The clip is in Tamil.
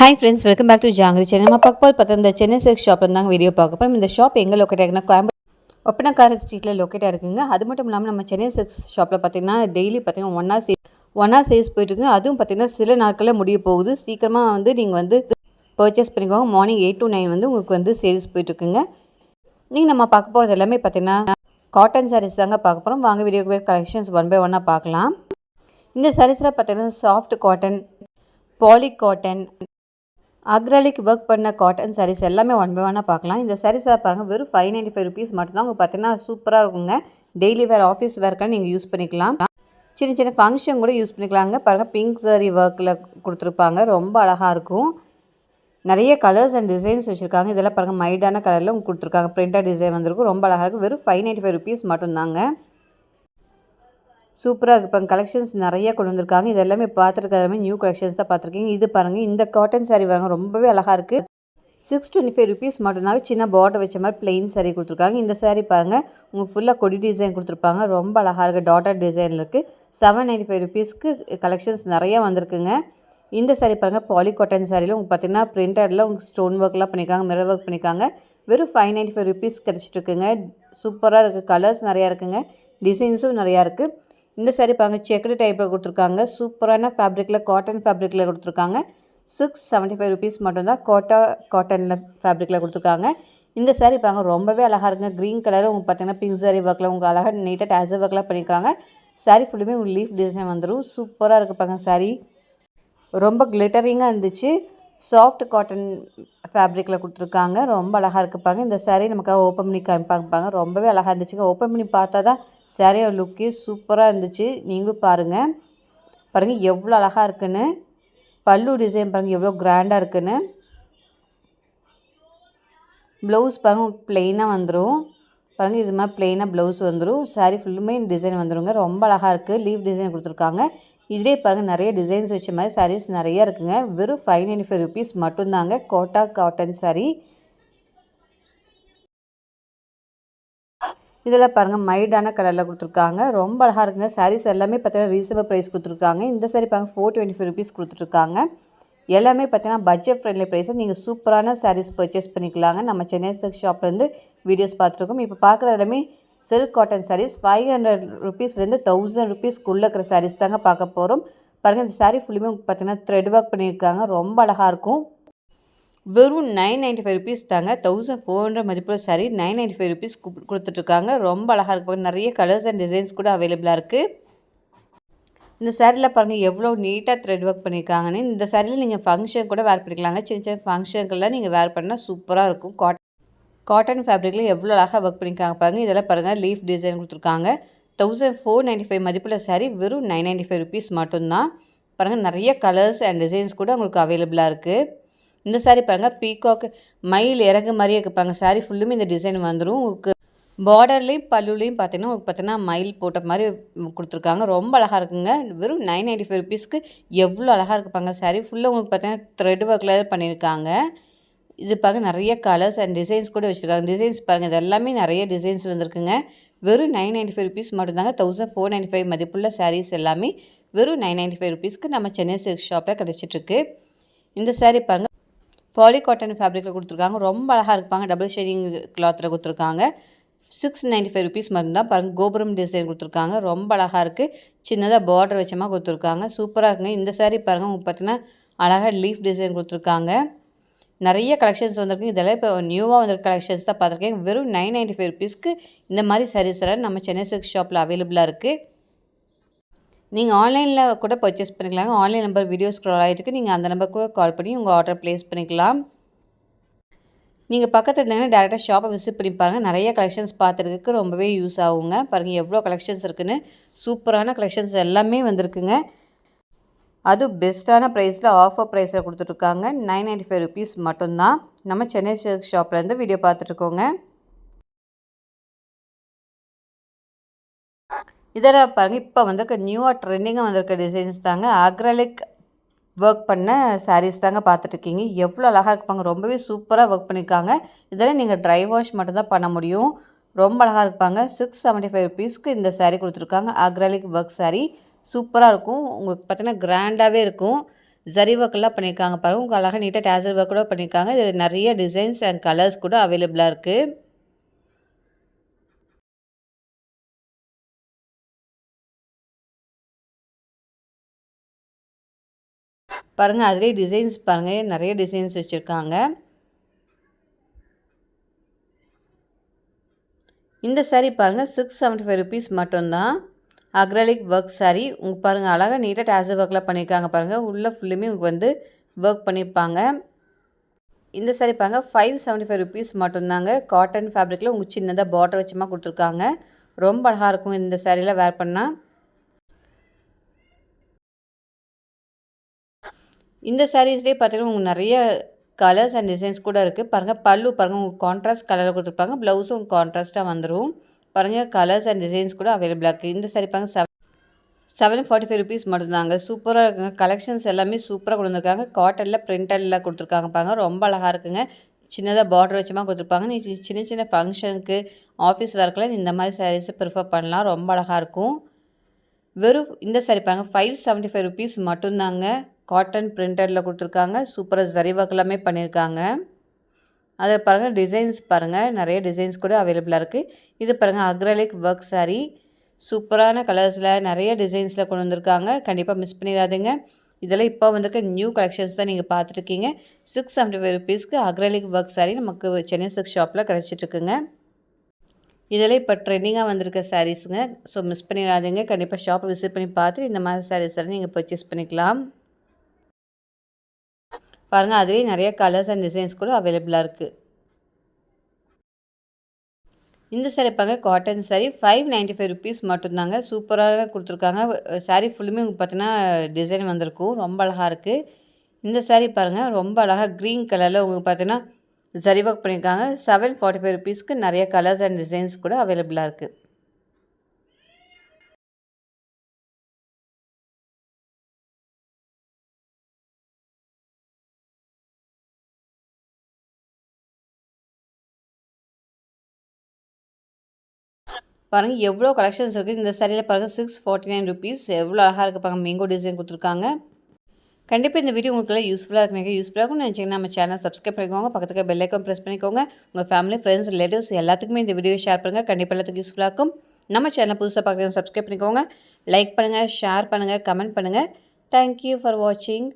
Hi friends, welcome back to Jangiri channel. நம்ம பக்கத்தில் பார்த்து இந்த சென்னை சில்க் ஷாப்பில் தாங்க வீடியோ பார்க்க போகிறோம். இந்த ஷாப் எங்கே லொக்கேட் ஆகுதுன்னா கோயம்புத்தூர் ஒப்பனக்கார ஸ்ட்ரீட்டில் லொக்கேட்டாக இருக்குங்க. அது மட்டும் இல்லாமல் நம்ம சென்னை சில்க் ஷாப்பில் பார்த்தீங்கன்னா டெய்லி பார்த்தீங்கன்னா ஒன் ஹவர் சேல்ஸ் போயிட்டுருக்குங்க. அதுவும் பார்த்தீங்கன்னா சில நாட்களில் முடிய போகுது. சீக்கிரமாக நீங்கள் பர்ச்சேஸ் பண்ணிக்கோங்க. மார்னிங் 8 to 9 உங்களுக்கு சேல்ஸ் போயிட்டுருக்குங்க. நீங்கள் நம்ம பார்க்க போகிறது எல்லாமே பார்த்தீங்கன்னா காட்டன் சாரீஸ் தாங்க பார்க்க போகிறோம். வாங்க வீடியோக்கு போய் கலெக்ஷன்ஸ் ஒன் பை ஒன்னாக பார்க்கலாம். இந்த சாரீஸில் பார்த்தீங்கன்னா soft cotton, poly cotton, acrylic work பண்ண காட்டன் சாரீஸ் எல்லாமே ஒன் பை ஒன்னாக பார்க்கலாம். இந்த சாரீஸாக பாருங்கள், வெறும் 595 ருபீஸ் மட்டும்தான். உங்களுக்கு பார்த்தீங்கன்னா சூப்பராக இருக்குங்க. டெய்லி வேர், ஆஃபீஸ் வேர்க்கெல்லாம் நீங்கள் யூஸ் பண்ணிக்கலாம். சின்ன சின்ன ஃபங்க்ஷன் கூட யூஸ் பண்ணிக்கலாங்க. பாருங்கள், பிங்க் சாரி ஒர்க்கில் கொடுத்துருப்பாங்க. ரொம்ப அழகாக இருக்கும். நிறைய கலர்ஸ் அண்ட் டிசைன்ஸ் வச்சுருக்காங்க. இதெல்லாம் பாருங்கள், மைல்டான கலரில் உங்களுக்கு கொடுத்துருக்காங்க. பிரிண்டட் டிசைன் வந்திருக்கும். ரொம்ப அழகாக இருக்கும். வெறும் 595 ருபீஸ் மட்டும்தாங்க. சூப்பராக இருக்குது. இப்போ கலெக்ஷன்ஸ் நிறைய கொண்டு வந்திருக்காங்க. இது எல்லாமே பார்த்துருக்காருமே நியூ கலெக்ஷன்ஸ் தான் பார்த்துருக்கீங்க. இது பாருங்கள், இந்த காட்டன் சாரீ பாருங்க, ரொம்பவே அழகாக இருக்குது. 625 ருபீஸ் மட்டும்தாங்க. சின்ன பார்டர் வச்ச மாதிரி பிளெயின் சாரீ கொடுத்துருக்காங்க. இந்த சாரீ பாருங்கள், உங்களுக்கு ஃபுல்லாக கொடி டிசைன் கொடுத்துருப்பாங்க. ரொம்ப அழகாக இருக்குது. டாட்டர் டிசைனில் இருக்குது. 795 ருபீஸ்க்கு கலெக்ஷன்ஸ் நிறையா வந்திருக்குங்க. இந்த சாரீ பாருங்கள், பாலி காட்டன் சாரியில் உங்களுக்கு பார்த்தீங்கன்னா பிரிண்டடில் உங்களுக்கு ஸ்டோன் ஒர்க்லாம் பண்ணியிருக்காங்க, மிரர் ஒர்க் பண்ணியிருக்காங்க. வெறும் 595 ருபீஸ் கிடச்சிட்ருக்குங்க. சூப்பராக இருக்குது. கலர்ஸ் நிறையா இருக்குங்க. டிசைன்ஸும் நிறையா இருக்குது. இந்த சாரீ பாருங்கள், செக்குடு டைப்பில் கொடுத்துருக்காங்க. சூப்பரான ஃபேப்ரிக்கில், காட்டன் ஃபேப்ரிக்கில் கொடுத்துருக்காங்க. 675 ருபீஸ் மட்டும்தான். காட்டனில் ஃபேப்ரிக்கில் கொடுத்துருக்காங்க. இந்த சாரீ பாருங்கள், ரொம்பவே அழகாக இருக்குங்க. க்ரீன் கலர் உங்களுக்கு பார்த்தீங்கன்னா பிங்க் சாரீ ஒர்க்கில் உங்களுக்கு அழகாக நீட்டாக டேசர் ஒர்க்லாம் பண்ணியிருக்காங்க. சாரீ ஃபுல்லுமே உங்களுக்கு லீஃப் டிசைன் வந்துடும். சூப்பராக இருக்குது பாருங்கள். சாரீ ரொம்ப கிளிட்டரிங்காக இருந்துச்சு. சாஃப்ட் காட்டன் ஃபேப்ரிக்கில் கொடுத்துருக்காங்க. ரொம்ப அழகாக இருக்குப்பாங்க. இந்த சாரீ நமக்காக ஓப்பன் பண்ணி காமிப்பாங்க. ரொம்பவே அழகாக இருந்துச்சுங்க. ஓப்பன் பண்ணி பார்த்தா தான் சாரியோட லுக்கே சூப்பராக இருந்துச்சு. நீங்களும் பாருங்கள். பாருங்கள் எவ்வளோ அழகாக இருக்குன்னு. பல்லு டிசைன் பாருங்கள் எவ்வளோ கிராண்டாக இருக்குன்னு. ப்ளவுஸ் பாருங்கள் ப்ளெயினாக வந்துடும். பாருங்கள், இது மாதிரி ப்ளெயினாக ப்ளவுஸ் வந்துடும். சாரீ ஃபுல்லுமே டிசைன் வந்துடுங்க. ரொம்ப அழகாக இருக்குது. லீஃப் டிசைன் கொடுத்துருக்காங்க. இதிலே பாருங்கள், நிறைய டிசைன்ஸ் வச்ச மாதிரி சாரீஸ் நிறையா இருக்குங்க. வெறும் 595 ருபீஸ் மட்டும்தாங்க. கோட்டா காட்டன் சாரீ. இதெல்லாம் பாருங்கள், மைல்டான கலரில் கொடுத்துருக்காங்க. ரொம்ப அழகாக இருக்குங்க. சாரீஸ் எல்லாமே பார்த்தீங்கன்னா ரீசனபிள் ப்ரைஸ் கொடுத்துருக்காங்க. இந்த சாரீ பாருங்கள், 425 ருபீஸ் கொடுத்துட்ருக்காங்க. எல்லாமே பார்த்தீங்கன்னா பட்ஜெட் ஃப்ரெண்ட்லி ப்ரைஸஸ். நீங்கள் சூப்பரான சாரீஸ் பர்ச்சேஸ் பண்ணிக்கலாங்க. நம்ம சென்னை சில்க் ஷாப்லேருந்து வீடியோஸ் பார்த்துருக்கோம். இப்போ பார்க்குற எல்லாமே சில்க் காட்டன் சாரீஸ். 500 ருபீஸ்லேருந்து 1000 ருபீஸ்க்குள்ளே இருக்கிற சாரீஸ் தாங்க பார்க்க போகிறோம். பாருங்கள், இந்த சாரீ ஃபுல்லுமே பார்த்தீங்கன்னா த்ரெட் ஒர்க் பண்ணியிருக்காங்க. ரொம்ப அழகாக இருக்கும். வெறும் 995 ருபீஸ் தாங்க. 1400 மதிப்புள்ள சாரீ 995 ருபீஸ் கொடுத்துட்ருக்காங்க. ரொம்ப அழகாக இருக்கும். நிறைய கலர்ஸ் அண்ட் டிசைன்ஸ் கூட அவைலபிளாக இருக்குது. இந்த சாரியில் பாருங்கள் எவ்வளோ நீட்டாக த்ரெட் ஒர்க் பண்ணியிருக்காங்கன்னு. இந்த சாரியில் நீங்கள் ஃபங்க்ஷன் கூட வேர் பண்ணிக்கலாங்க. சின்ன சின்ன ஃபங்க்ஷனுக்கெல்லாம் நீங்கள் வேர் பண்ணால் சூப்பராக இருக்கும். காட்டன் ஃபேப்ரிக்கில் எவ்வளோ அழகாக ஒர்க் பண்ணியிருக்காங்க பாருங்கள். இதெல்லாம் பாருங்கள், லீஃப் டிசைன் கொடுத்துருக்காங்க. 1495 மதிப்புள்ள சாரீ வெறும் 995 ருபீஸ் மட்டும்தான். பாருங்கள், நிறைய கலர்ஸ் அண்ட் டிசைன்ஸ் கூட உங்களுக்கு அவைலபிளாக இருக்குது. இந்த சாரீ பாருங்கள், பீகாக் மயில் இறகு மாதிரியே இருக்குப்பாங்க. சாரீ ஃபுல்லுமே இந்த டிசைன் வந்துடும். உங்களுக்கு பார்டர்லேயும் பல்லுலேயும் பார்த்தீங்கன்னா மயில் போட்ட மாதிரி கொடுத்துருக்காங்க. ரொம்ப அழகாக இருக்குங்க. வெறும் 995 ருபீஸ்க்கு எவ்வளோ அழகாக இருக்குப்பாங்க. சாரீ ஃபுல்லாக உங்களுக்கு பார்த்தீங்கன்னா த்ரெட் ஒர்க்கில் பண்ணியிருக்காங்க. இது பாருங்கள், நிறைய கலர்ஸ் அண்ட் டிசைன்ஸ் கூட வச்சுருக்காங்க. டிசைன்ஸ் பாருங்கள், இது எல்லாமே நிறைய டிசைன்ஸ் வந்திருக்குங்க. வெறும் 995 ருபீஸ் மட்டும்தாங்க. 1495 மதிப்புள்ள சாரீஸ் எல்லாமே வெறும் 995 ருபீஸ்க்கு நம்ம சென்னை சில்க் ஷாப்பில் கிடச்சிட்ருக்கு. இந்த சாரீ பாருங்கள், பாலி காட்டன் ஃபேப்ரிக்கில் கொடுத்துருக்காங்க. ரொம்ப அழகாக இருப்பாங்க. டபுள் ஷேடிங் கிளாத்தில் கொடுத்துருக்காங்க. 695 ருபீஸ் மட்டும்தான். பாருங்கள், கோபுரம் டிசைன் கொடுத்துருக்காங்க. ரொம்ப அழகாக இருக்குது. சின்னதாக பார்டர் வச்ச மாதிரி கொடுத்துருக்காங்க. சூப்பராக இருக்குங்க. இந்த சாரீ பாருங்கள், உங்களுக்கு பார்த்தீங்கன்னா அழகாக லீஃப் டிசைன் கொடுத்துருக்காங்க. நிறைய கலெக்ஷன்ஸ் வந்திருக்கு. இதெல்லாம் இப்போ நியூவாக வந்திருக்க கலெக்ஷன்ஸ் தான் பார்த்துருக்கேன். வெறும் 995 ருபீஸ்க்கு இந்த மாதிரி சாரீஸ் எல்லாம் நம்ம சென்னை சில்க் ஷாப்பில் அவைலபிளாக இருக்குது. நீங்கள் ஆன்லைனில் கூட பர்ச்சேஸ் பண்ணிக்கலாங்க. ஆன்லைன் நம்பர் வீடியோ ஸ்க்ரால் ஆகிட்டு நீங்கள் அந்த நம்பர் கூட கால் பண்ணி உங்கள் ஆர்டர் ப்ளேஸ் பண்ணிக்கலாம். நீங்கள் பக்கத்தில் இருந்தீங்கன்னா டேரெக்டாக ஷாப்பை விசிட் பண்ணி பாருங்கள். நிறைய கலெக்ஷன்ஸ் பார்த்துறதுக்கு ரொம்பவே யூஸ் ஆகுங்க. பாருங்கள் எவ்வளோ கலெக்ஷன்ஸ் இருக்குதுன்னு. சூப்பரான கலெக்ஷன்ஸ் எல்லாமே வந்திருக்குங்க. அதுவும் பெஸ்ட்டான ப்ரைஸில், ஆஃபர் ப்ரைஸில் கொடுத்துட்ருக்காங்க. 995 ருபீஸ் மட்டும்தான். நம்ம சென்னை சில்க் ஷாப்லேருந்து வீடியோ பார்த்துட்ருக்கோங்க. இதெல்லாம் பாருங்கள், இப்போ வந்திருக்க நியூவாக ட்ரெண்டிங்காக வந்திருக்க டிசைன்ஸ் தாங்க. அக்ரலிக் ஒர்க் பண்ண சாரீஸ் தாங்க பார்த்துட்ருக்கீங்க. எவ்வளோ அழகாக இருப்பாங்க. ரொம்பவே சூப்பராக ஒர்க் பண்ணியிருக்காங்க. இதெல்லாம் நீங்கள் ட்ரை வாஷ் மட்டும்தான் பண்ண முடியும். ரொம்ப அழகாக இருப்பாங்க. 675 ருபீஸ்க்கு இந்த சாரீ கொடுத்துருக்காங்க. அக்ரலிக் ஒர்க் சாரீ சூப்பராக இருக்கும். உங்களுக்கு பார்த்தீங்கன்னா கிராண்டாகவே இருக்கும். ஜரி ஒர்க்கெல்லாம் பண்ணியிருக்காங்க பாருங்கள். உங்களுக்கு அழகாக நீட்டாக டேசல் ஒர்க் கூட பண்ணியிருக்காங்க. இதில் நிறைய டிசைன்ஸ் அண்ட் கலர்ஸ் கூட அவைலபிளாக இருக்குது. பாருங்கள் அதிலே டிசைன்ஸ் பாருங்கள், நிறைய டிசைன்ஸ் வச்சுருக்காங்க. இந்த சாரீ பாருங்கள் 675 ருபீஸ் மட்டும்தான். Acrylic work sari. உங்களுக்கு பாருங்கள் அழகாக நீட்டாக டேசல் ஒர்க்லாம் பண்ணியிருக்காங்க பாருங்கள். உள்ளே ஃபுல்லுமே உங்களுக்கு வந்து ஒர்க் பண்ணியிருப்பாங்க. இந்த சாரீ பாருங்கள் 575 ருபீஸ் மட்டும்தாங்க. காட்டன் ஃபேப்ரிக்கில் உங்களுக்கு சின்னதாக பார்டர் வச்சுமா கொடுத்துருக்காங்க. ரொம்ப அழகாக இருக்கும் இந்த சாரீலாம் வேர் பண்ணால். இந்த சாரீஸ்லேயே பார்த்தீங்கன்னா உங்களுக்கு நிறைய கலர்ஸ் அண்ட் டிசைன்ஸ் கூட இருக்குது பாருங்கள். பல்லு பாருங்கள் உங்களுக்கு கான்ட்ராஸ்ட் கலரில் கொடுத்துருப்பாங்க. ப்ளவுஸும் கான்ட்ராஸ்ட்டாக வந்துடும் பாருங்கள். கலர்ஸ் அண்ட் டிசைன்ஸ் கூட அவைலபிளாக இருக்குது. இந்த சாரீ பாருங்கள் 745 ருபீஸ் மட்டும்தாங்க. சூப்பராக இருக்குங்க. கலெக்ஷன்ஸ் எல்லாமே சூப்பராக கொண்டு வந்திருக்காங்க. காட்டனில் பிரிண்டடில் கொடுத்துருக்காங்க பாருங்க. ரொம்ப அழகாக இருக்குங்க. சின்னதாக பார்டர் வச்சுமா கொடுத்துருப்பாங்க. நீ சின்ன சின்ன ஃபங்க்ஷனுக்கு ஆஃபீஸ் ஒர்க்கில் இந்த மாதிரி சாரீஸை ப்ரிஃபர் பண்ணலாம். ரொம்ப அழகாக இருக்கும். வெறும் இந்த சாரீ பாருங்கள் 575 ருபீஸ் மட்டும்தாங்க. காட்டன் பிரிண்டடில் கொடுத்துருக்காங்க. சூப்பராக ஜரி ஒர்க் எல்லாமே பண்ணியிருக்காங்க. அதை பாருங்கள் டிசைன்ஸ் பாருங்கள். நிறைய டிசைன்ஸ் கூட அவைலபிளாக இருக்குது. இது பாருங்கள் அக்ரலிக் ஒர்க் சாரீ. சூப்பரான கலர்ஸில் நிறைய டிசைன்ஸில் கொண்டு வந்திருக்காங்க. கண்டிப்பாக மிஸ் பண்ணிடாதீங்க. இதெல்லாம் இப்போ வந்திருக்க நியூ கலெக்ஷன்ஸ் தான் நீங்கள் பார்த்துருக்கீங்க. 675 ருபீஸ்க்கு அக்ரலிக் ஒர்க் சாரீ நமக்கு சென்னை சில்க் ஷாப்பில் கிடச்சிட்ருக்குங்க. இதெல்லாம் இப்போ ட்ரெண்டிங்காக வந்திருக்க சாரீஸுங்க. ஸோ மிஸ் பண்ணிடாதீங்க. கண்டிப்பாக ஷாப்பை விசிட் பண்ணி பார்த்துட்டு இந்த மாதிரி சாரீஸ் எல்லாம் நீங்கள் பர்ச்சேஸ் பண்ணிக்கலாம். பாருங்கள் அதுலேயே நிறைய கலர்ஸ் அண்ட் டிசைன்ஸ் கூட அவைலபிளாக இருக்குது. இந்த சாரீ பாருங்க காட்டன் சாரீ 595 ருபீஸ் மட்டும்தாங்க. சூப்பராக கொடுத்துருக்காங்க. சாரீ ஃபுல்லுமே உங்களுக்கு பார்த்தீங்கன்னா டிசைன் வந்திருக்கும். ரொம்ப அழகாக இருக்குது. இந்த சாரீ பாருங்கள் ரொம்ப அழகாக க்ரீன் கலரில் உங்களுக்கு பார்த்தீங்கன்னா ஜரி ஒர்க் பண்ணியிருக்காங்க. 745 ருபீஸ்க்கு நிறைய கலர்ஸ் அண்ட் டிசைன்ஸ் கூட அவைலபிளாக இருக்குது. பாருங்கள் எவ்வளோ கலெக்ஷன்ஸ் இருக்குது. இந்த சாரியில் பாருங்கள் 649 ருபீஸ். எவ்வளோ அழகாக இருக்குது பாருங்கள். மேங்கோ டிசைன் கொடுத்துருக்காங்க. கண்டிப்பாக இந்த வீடியோ உங்களுக்கு யூஸ்ஃபுல்லாக இருக்குங்க. யூஸ்ஃபுல்லாக இருக்கும்னு நினச்சிங்கன்னா நம்ம சேனல் சப்ஸ்கிரைப் பண்ணிக்கோங்க. பக்கத்துக்கு பெல் ஐக்கான் ப்ரெஸ் பண்ணிக்கோங்க. உங்கள் ஃபேமிலி ஃப்ரெண்ட்ஸ் ரிலேட்டிவ்ஸ் எல்லாத்துக்குமே இந்த வீடியோ ஷேர் பண்ணுங்கள். கண்டிப்பாக எல்லாத்துக்கும் யூஸ்ஃபுல்லாக இருக்கும். நம்ம சேனல் புதுசாக பார்க்குறீங்க சப்ஸ்கிரைப் பண்ணிக்கோங்க. லைக் பண்ணுங்கள், ஷேர் பண்ணுங்கள், கமெண்ட் பண்ணுங்கள். தேங்க்யூ ஃபார் வாட்சிங்.